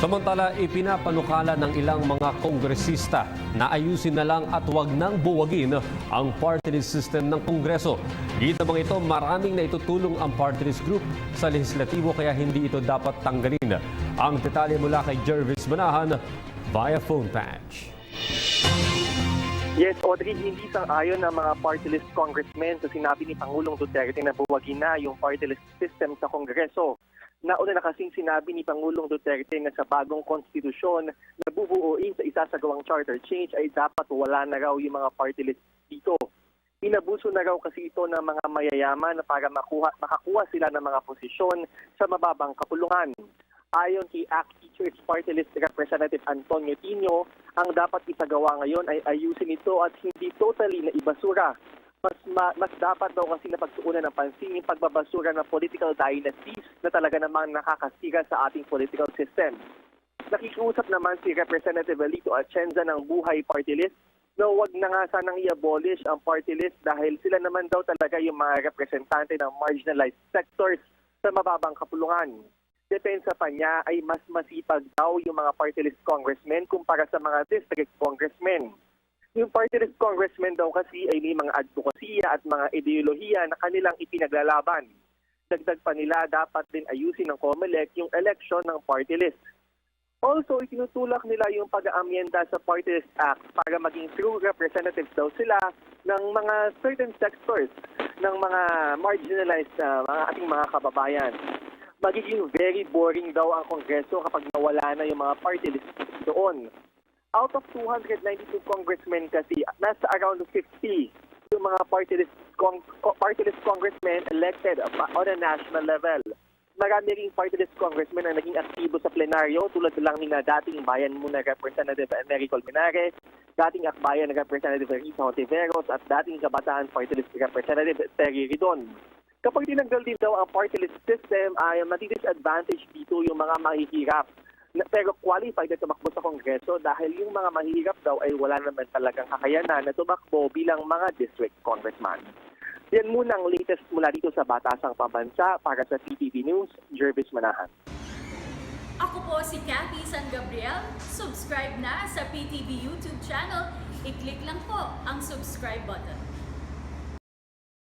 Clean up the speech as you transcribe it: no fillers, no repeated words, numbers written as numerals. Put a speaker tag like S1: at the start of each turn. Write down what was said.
S1: Samantala, ipinapanukala ng ilang mga kongresista na ayusin na lang at huwag nang buwagin ang party list system ng Kongreso. Gita mga ito, maraming na itutulong ang party list group sa lehislatibo kaya hindi ito dapat tanggalin. Ang detalye mula kay Jervis Manahan via phone patch.
S2: Yes, Audrey, hindi sang-ayon ng mga party list congressmen sa sinabi ni Pangulong Duterte na buwagin na yung party list system sa Kongreso. Nauna na kasing sinabi ni Pangulong Duterte na sa bagong konstitusyon na bubuuin sa isasagawang charter change ay dapat wala na raw yung mga party list dito. Inabuso na raw kasi ito ng mga mayayaman para makakuha sila ng mga posisyon sa mababang kapulungan. Ayon kay ACT Teachers Party List Representative Antonio Tino, ang dapat isagawa ngayon ay ayusin ito at hindi totally na ibasura. Mas dapat daw kasi napagtuunan ng pansin yung pagbabasura ng political dynasties na talaga namang nakakasira sa ating political system. Nakikiusap naman si Representative Alito Atienza ng Buhay Party List na huwag na nga sanang i-abolish ang party list dahil sila naman daw talaga yung mga representante ng marginalized sectors sa mababang kapulungan. Depensa pa niya ay mas masipag daw yung mga party list congressmen kumpara sa mga district congressmen. Yung party list congressmen daw kasi ay may mga advokasya at mga ideolohiya na kanilang ipinaglalaban. Dagdag pa nila dapat din ayusin ng COMELEC yung election ng party list. Also, itinutulak nila yung pag-aamyenda sa Party List Act para maging true representatives daw sila ng mga certain sectors ng mga marginalized mga ating mga kababayan. Magiging very boring daw ang Kongreso kapag nawala na yung mga party list doon. Out of 292 congressmen kasi, nasa around 50 yung mga party list congressmen elected on a national level. Marami ring party list congressmen ang naging aktibo sa plenaryo tulad lang ni na dating Bayan Muna Representative Nery Colmenares, dating Akbayan Representative Risa Hontiveros at dating Kabataan Party List Representative Terry Ridon. Kapag tinanggal din daw ang party list system ay mati-disadvantage dito yung mga mahihirap. Pero qualified na tumakbo sa Kongreso dahil yung mga mahihirap daw ay wala naman talagang kakayanan na tumakbo bilang mga district congressman. Yan muna ang latest mula dito sa Batasang Pambansa para sa PTV News, Jervis Manahan.
S3: Ako po si Cathy San Gabriel. Subscribe na sa PTV YouTube channel. I-click lang po ang subscribe button.